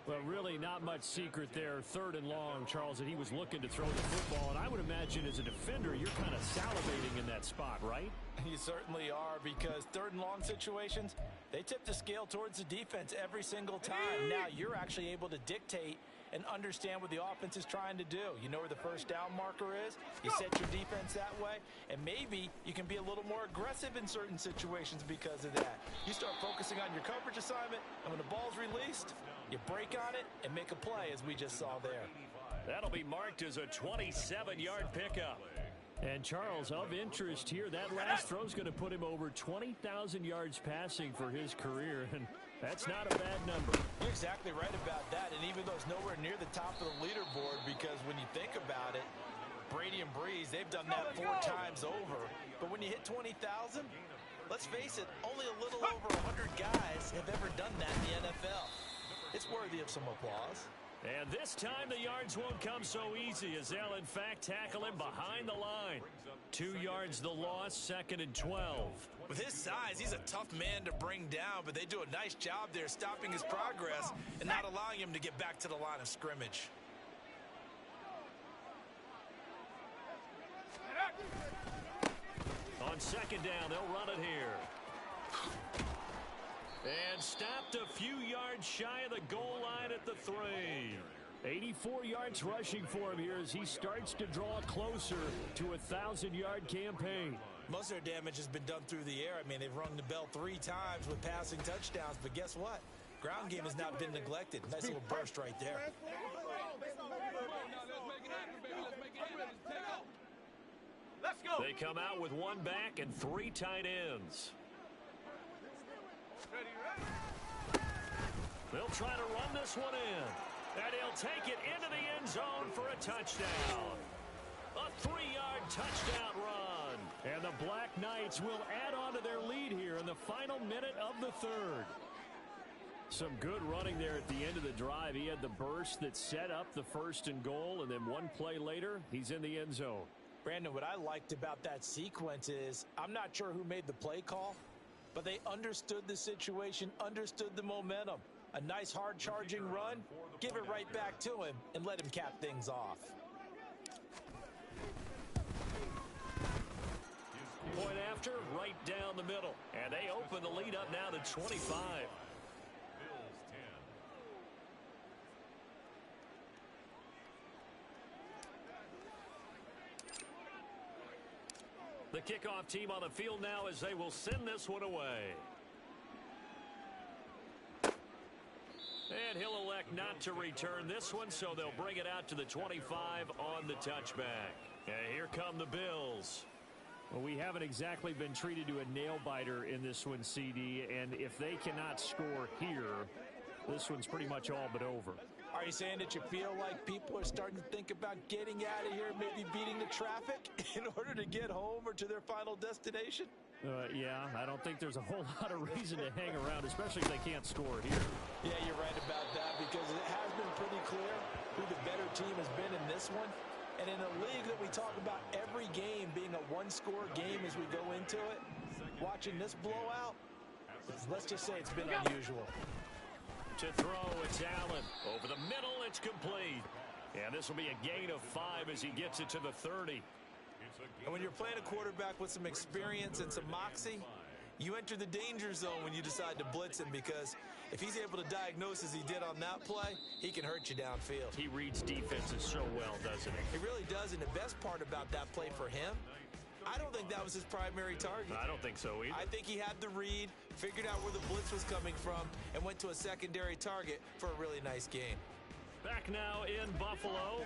Well, really not much secret there. 3rd and long, Charles, that he was looking to throw the football. And I would imagine as a defender, you're kind of salivating in that spot, right? You certainly are, because 3rd and long situations, they tip the scale towards the defense every single time. Now you're actually able to dictate and understand what the offense is trying to do. You know where the first down marker is. You set your defense that way, and maybe you can be a little more aggressive in certain situations because of that. You start focusing on your coverage assignment, and when the ball's released, you break on it and make a play, as we just saw there. That'll be marked as a 27-yard pickup. And Charles, of interest here, that last throw is going to put him over 20,000 yards passing for his career, and that's not a bad number. You're exactly right about that, and even though it's nowhere near the top of the leaderboard, because when you think about it, Brady and Breeze, they've done that 4 times over. But when you hit 20,000, let's face it, only a little over 100 guys have ever done that in the NFL. It's worthy of some applause. And this time the yards won't come so easy, as they'll in fact tackle him behind the line. 2 yards the loss, 2nd and 12. With his size, he's a tough man to bring down, but they do a nice job there stopping his progress and not allowing him to get back to the line of scrimmage. On 2nd down, they'll run it here. And stopped a few yards shy of the goal line at the 3. 84 yards rushing for him here as he starts to draw closer to a 1,000-yard campaign. Most of their damage has been done through the air. I mean, they've rung the bell 3 times with passing touchdowns, but guess what? Ground game has not been neglected. Nice little burst right there. Let's go. They come out with 1 back and 3 tight ends. They'll try to run this one in. And he'll take it into the end zone for a touchdown. A 3-yard touchdown run. And the Black Knights will add on to their lead here in the final minute of the 3rd. Some good running there at the end of the drive. He had the burst that set up the 1st and goal, and then 1 play later, he's in the end zone. Brandon, what I liked about that sequence is, I'm not sure who made the play call, but they understood the situation, understood the momentum. A nice hard-charging run, give it right back to him, and let him cap things off. Point after, right down the middle. And they open the lead up now to 25. The kickoff team on the field now as they will send this one away. And he'll elect not to return this one, so they'll bring it out to the 25 on the touchback. And here come the Bills. Well, we haven't exactly been treated to a nail-biter in this one, CD, and if they cannot score here, this one's pretty much all but over. Are you saying that you feel like people are starting to think about getting out of here, maybe beating the traffic in order to get home or to their final destination? Yeah, I don't think there's a whole lot of reason to hang around, especially if they can't score here. Yeah, you're right about that, because it has been pretty clear who the better team has been in this one. And in a league that we talk about every game being a one-score game as we go into it, watching this blowout, let's just say it's been unusual. To throw, it's Allen. Over the middle, it's complete. And this will be a gain of 5 as he gets it to the 30. And when you're playing a quarterback with some experience and some moxie, you enter the danger zone when you decide to blitz him, because if he's able to diagnose as he did on that play, he can hurt you downfield. He reads defenses so well, doesn't he? He really does, and the best part about that play for him, I don't think that was his primary target. I don't think so either. I think he had the read, figured out where the blitz was coming from, and went to a secondary target for a really nice game. Back now in Buffalo.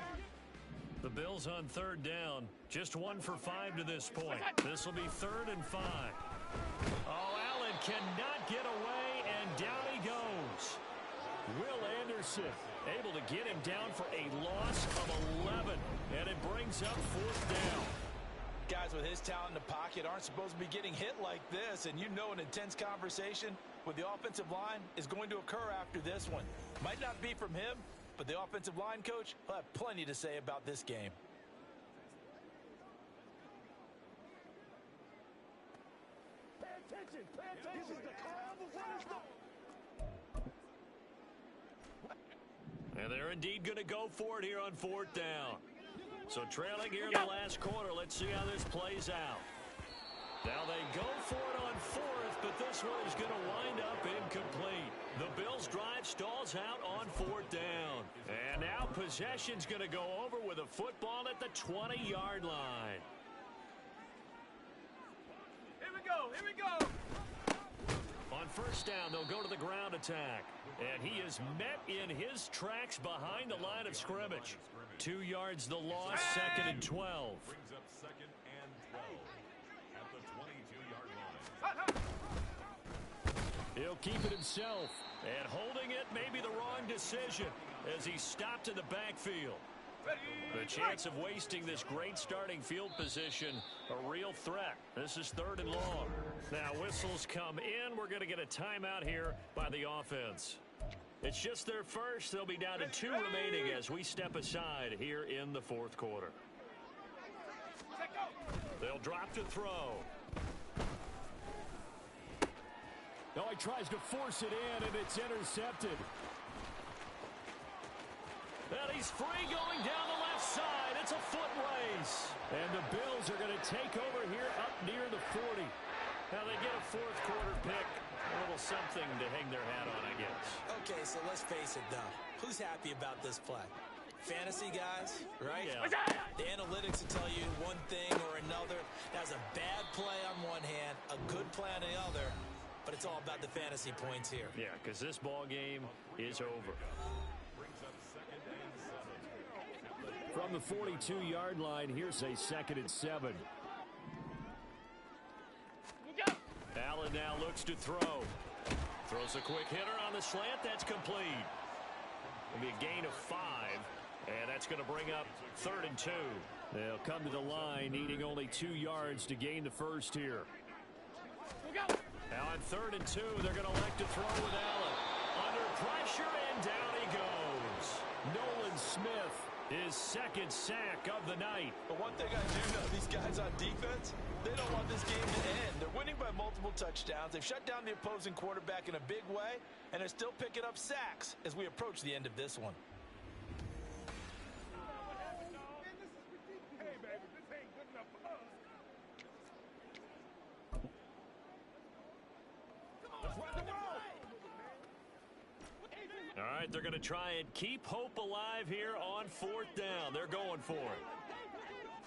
The Bills on 3rd down. Just 1 for 5 to this point. This will be 3rd and 5. Oh, Allen cannot get away, and down he goes. Will Anderson able to get him down for a loss of 11. And it brings up 4th down. Guys with his talent in the pocket aren't supposed to be getting hit like this. And you know an intense conversation with the offensive line is going to occur after this one. Might not be from him, but the offensive line coach will have plenty to say about this game. Pay attention. Pay attention. This is the call before And they're indeed going to go for it here on 4th down. So trailing here in the last quarter. Let's see how this plays out. Now they go for it on 4th, but this one is going to wind up incomplete. The Bills' drive stalls out on 4th down. And now possession's going to go over with a football at the 20-yard line. Here we go. Here we go. On 1st down, they'll go to the ground attack. And he is met in his tracks behind the line of scrimmage. 2 yards the loss, 2nd and 12. Brings up 2nd and 12 at the 22-yard line. He'll keep it himself. And holding it may be the wrong decision as he's stopped in the backfield. The chance of wasting this great starting field position, a real threat. This is 3rd and long. Now whistles come in. We're going to get a timeout here by the offense. It's just their first. They'll be down to 2 remaining as we step aside here in the 4th quarter. They'll drop to throw. Oh, he tries to force it in, and it's intercepted. And he's free going down the left side. It's a foot race. And the Bills are going to take over here up near the 40. Now they get a 4th quarter pick. A little something to hang their hat on, I guess. Okay, so let's face it, though. Who's happy about this play? Fantasy guys, right? Yeah. The analytics will tell you one thing or another. That's a bad play on one hand, a good play on the other. But it's all about the fantasy points here. Yeah, because this ball game is over. From the 42-yard line, here's a 2nd and 7. Allen now looks to throw. Throws a quick hitter on the slant. That's complete. It'll be a gain of 5, and that's going to bring up 3rd and 2. They'll come to the line, needing only 2 yards to gain the first here. Now on 3rd and 2, they're going to elect to throw with Allen. Under pressure, and down he goes. Nolan Smith, his 2nd sack of the night. But one thing I do know, these guys on defense, they don't want this game to end. They're winning by multiple touchdowns. They've shut down the opposing quarterback in a big way, and they're still picking up sacks as we approach the end of this one. Hey, baby, this ain't good enough for us. All right, they're going to try and keep hope alive here on 4th down. They're going for it.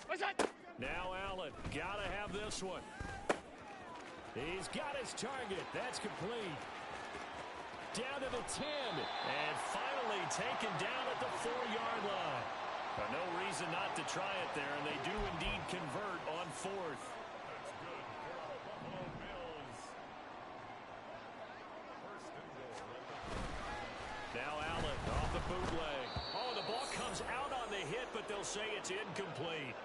What's that? Now Allen, got to have this one. He's got his target. That's complete. Down to the 10. And finally taken down at the 4-yard line. But no reason not to try it there, and they do indeed convert on 4th. Now Allen off the bootleg. Oh, the ball comes out on the hit, but they'll say it's incomplete.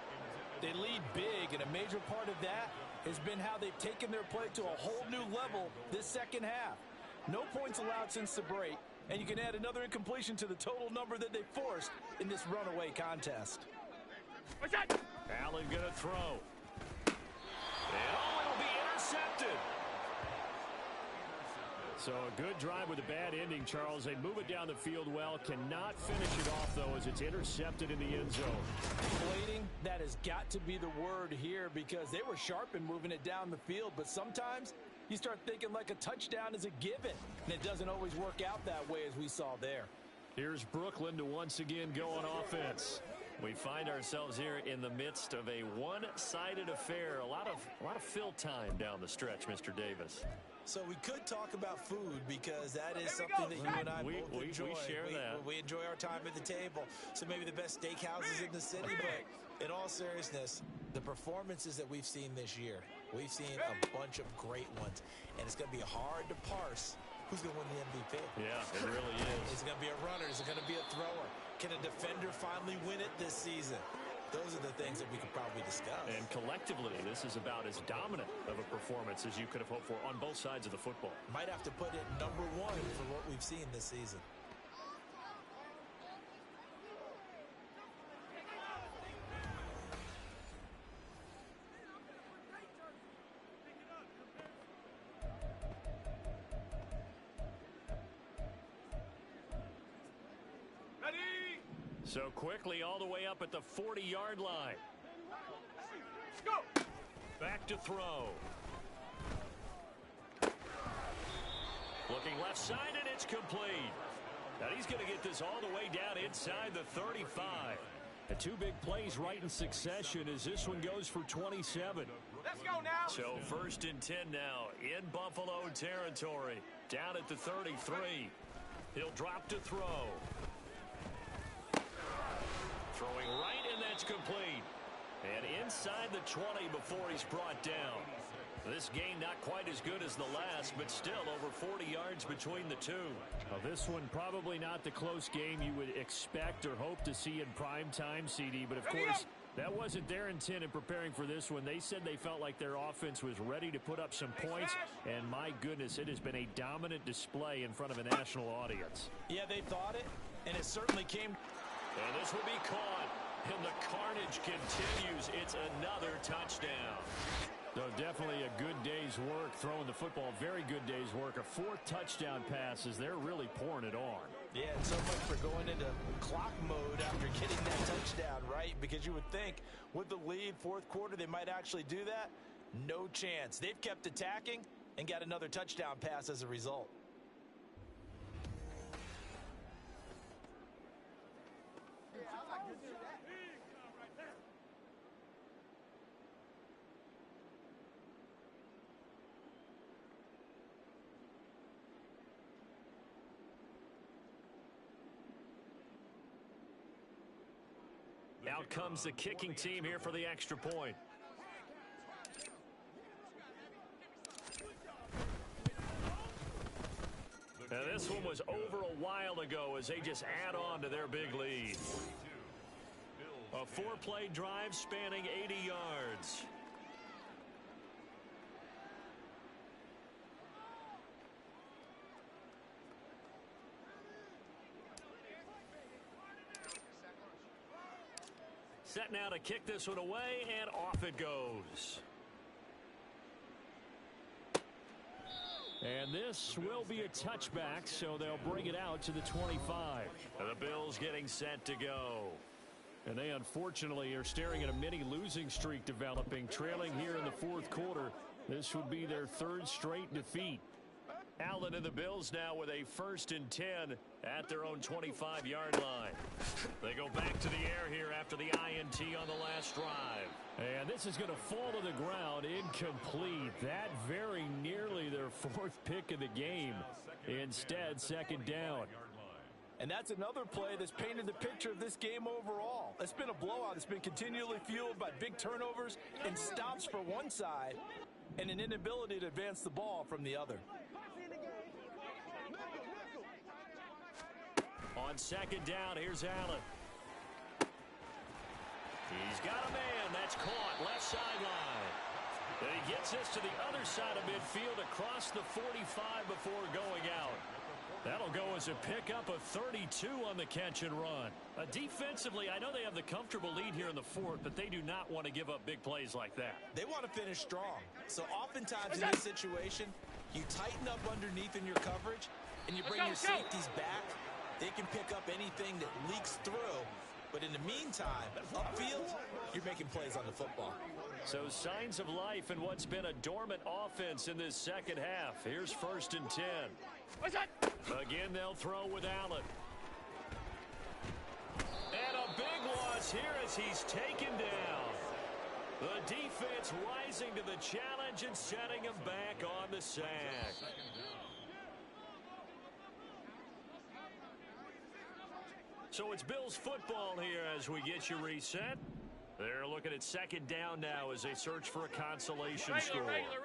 They lead big, and a major part of that has been how they've taken their play to a whole new level this second half. No points allowed since the break, and you can add another incompletion to the total number that they forced in this runaway contest. What's that? Allen gonna throw. And oh, it'll be intercepted. So a good drive with a bad ending, Charles. They move it down the field well. Cannot finish it off, though, as it's intercepted in the end zone. Deflating, that has got to be the word here, because they were sharp in moving it down the field. But sometimes you start thinking like a touchdown is a given, and it doesn't always work out that way, as we saw there. Here's Brooklyn to once again go on offense. We find ourselves here in the midst of a one-sided affair. A lot of fill time down the stretch, Mr. Davis. So we could talk about food, because that is something that you and I both enjoy. We share that. We enjoy our time at the table. So maybe the best steakhouses in the city, but in all seriousness, the performances that we've seen this year, we've seen a bunch of great ones, and it's going to be hard to parse who's going to win the MVP? Yeah, it really Is is. it going to be a runner? Is it going to be a thrower? Can a defender finally win it this season? Those are the things that we could probably discuss. And collectively, this is about as dominant of a performance as you could have hoped for on both sides of the football. Might have to put it #1 for what we've seen this season. So quickly all the way up at the 40-yard line. Back to throw. Looking left side, and it's complete. Now he's going to get this all the way down inside the 35. The two big plays right in succession as this one goes for 27. Let's go now. So 1st and 10 now in Buffalo territory. Down at the 33. He'll drop to throw. Throwing right, and that's complete. And inside the 20 before he's brought down. This game not quite as good as the last, but still over 40 yards between the two. Well, this one probably not the close game you would expect or hope to see in prime time, CD. But, of course, that wasn't their intent in preparing for this one. They said they felt like their offense was ready to put up some points. And, my goodness, it has been a dominant display in front of a national audience. Yeah, they thought it, and it certainly came. And this will be caught. And the carnage continues. It's another touchdown. So definitely a good day's work throwing the football. Very good day's work. A 4th touchdown pass as they're really pouring it on. Yeah, and so much for going into clock mode after getting that touchdown, right? Because you would think with the lead, 4th quarter, they might actually do that. No chance. They've kept attacking and got another touchdown pass as a result. Out comes the kicking team here for the extra point. Now this one was over a while ago as they just add on to their big lead. A 4-play drive spanning 80 yards. Set now to kick this one away, and off it goes. And this will be a touchback, so they'll bring it out to the 25. And the Bills getting set to go. And they unfortunately are staring at a mini losing streak developing, trailing here in the 4th quarter. This would be their 3rd straight defeat. Allen and the Bills now with a 1st and 10 at their own 25-yard line. They go back to the air here after the INT on the last drive. And this is going to fall to the ground incomplete. That very nearly their 4th pick of the game. Instead, 2nd down. And that's another play that's painted the picture of this game overall. It's been a blowout. It's been continually fueled by big turnovers and stops for one side and an inability to advance the ball from the other. On 2nd down, here's Allen. He's got a man. That's caught. Left sideline. And he gets this to the other side of midfield across the 45 before going out. That'll go as a pickup of 32 on the catch and run. Defensively, I know they have the comfortable lead here in the 4th, but they do not want to give up big plays like that. They want to finish strong. So oftentimes in this situation, you tighten up underneath in your coverage, and you bring your safeties back. They can pick up anything that leaks through. But in the meantime, upfield, you're making plays on the football. So signs of life in what's been a dormant offense in this 2nd half. Here's 1st and 10. Again, they'll throw with Allen. And a big loss here as he's taken down. The defense rising to the challenge and setting him back on the sack. So it's Bills football here as we get you reset. They're looking at 2nd down now as they search for a consolation score. Regular.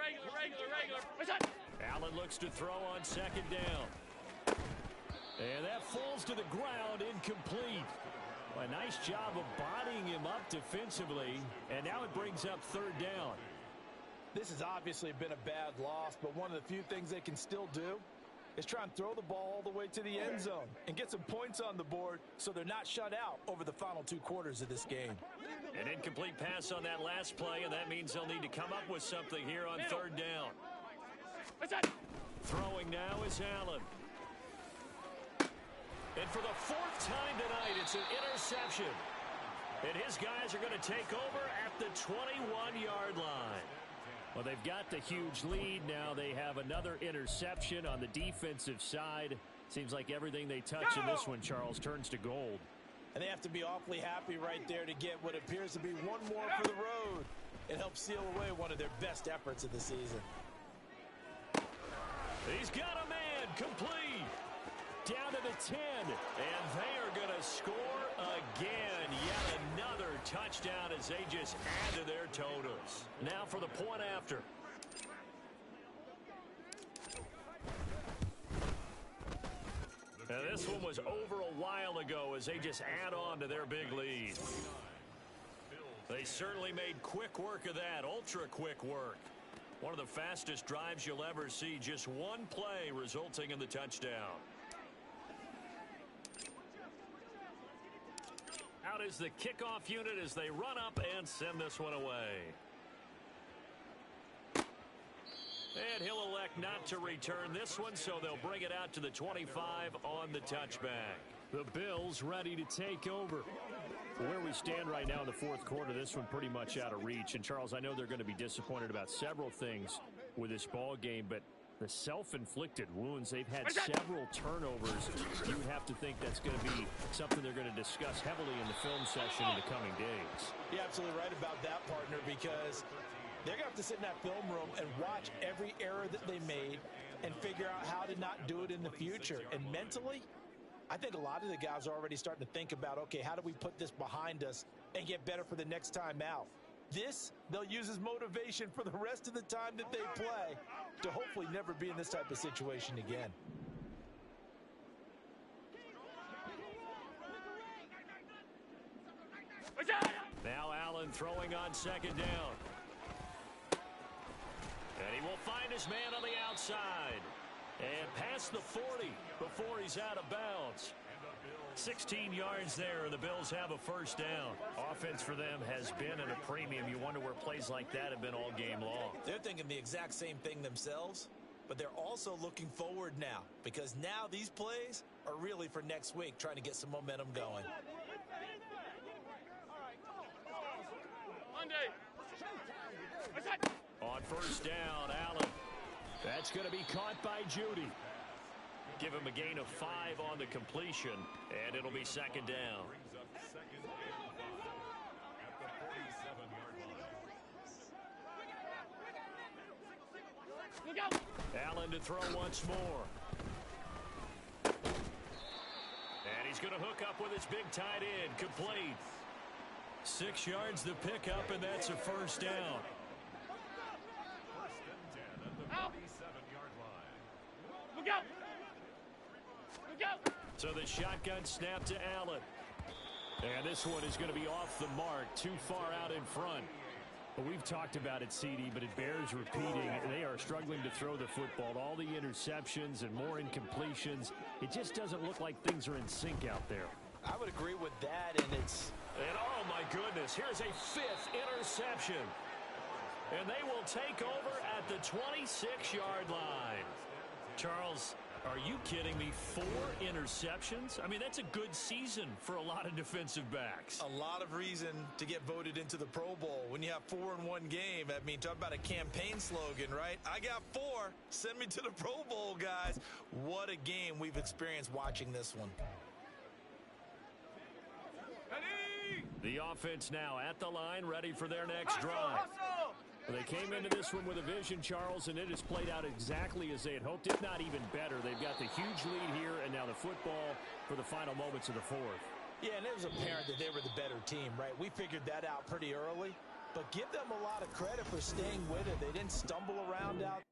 Allen looks to throw on second down. And that falls to the ground, incomplete. A nice job of bodying him up defensively, and now it brings up third down. This has obviously been a bad loss, but one of the few things they can still do is try and throw the ball all the way to the end zone and get some points on the board so they're not shut out over the final 2 quarters of this game. An incomplete pass on that last play, and that means they'll need to come up with something here on third down. Throwing now is Allen. And for the 4th time tonight, it's an interception. And his guys are going to take over at the 21-yard line. Well, they've got the huge lead. Now they have another interception on the defensive side. Seems like everything they touch in this one, Charles, turns to gold. And they have to be awfully happy right there to get what appears to be one more for the road. It helps seal away one of their best efforts of the season. He's got a man, complete. Down to the 10, and they are going to score again. Yet another touchdown as they just add to their totals. Now for the point after. Now this one was over a while ago as they just add on to their big lead. They certainly made quick work of that, ultra quick work. One of the fastest drives you'll ever see, just one play resulting in the touchdown. Out is the kickoff unit as they run up and send this one away. And he'll elect not to return this one, so they'll bring it out to the 25 on the touchback. The Bills ready to take over. Where we stand right now in the 4th quarter, this one pretty much out of reach. And, Charles, I know they're going to be disappointed about several things with this ball game, but the self-inflicted wounds, they've had several turnovers. You would have to think that's going to be something they're going to discuss heavily in the film session in the coming days. You're absolutely right about that, partner, because they're going to have to sit in that film room and watch every error that they made and figure out how to not do it in the future. And mentally, I think a lot of the guys are already starting to think about, okay, how do we put this behind us and get better for the next time out? This, they'll use as motivation for the rest of the time that they play to hopefully never be in this type of situation again. Now Allen throwing on second down. And he will find his man on the outside. And past the 40 before he's out of bounds. 16 yards there, and the Bills have a first down. Offense for them has been at a premium. You wonder where plays like that have been all game long. They're thinking the exact same thing themselves, but they're also looking forward now, because now these plays are really for next week, trying to get some momentum going. On first down, Allen. That's going to be caught by Judy. Give him a gain of 5 on the completion, and it'll be second down. Brings up second and 5 at the 47-yard line. Allen to throw once more. And he's going to hook up with his big tight end, complete. 6 yards the pickup, and that's a first down. First and 10 at the 47-yard line. Look out! So the shotgun snap to Allen. And this one is going to be off the mark, too far out in front. Well, we've talked about it, CD, but it bears repeating. They are struggling to throw the football. All the interceptions and more incompletions. It just doesn't look like things are in sync out there. I would agree with that, and it's... And oh my goodness, here's a 5th interception. And they will take over at the 26-yard line. Charles, are you kidding me? 4 interceptions? I mean, that's a good season for a lot of defensive backs. A lot of reason to get voted into the Pro Bowl when you have 4 in one game. I mean, talk about a campaign slogan, right? I got 4. Send me to the Pro Bowl, guys. What a game we've experienced watching this one. The offense now at the line, ready for their next drive. They came into this one with a vision, Charles, and it has played out exactly as they had hoped, if not even better. They've got the huge lead here, and now the football for the final moments of the 4th. Yeah, and it was apparent that they were the better team, right? We figured that out pretty early, but give them a lot of credit for staying with it. They didn't stumble around out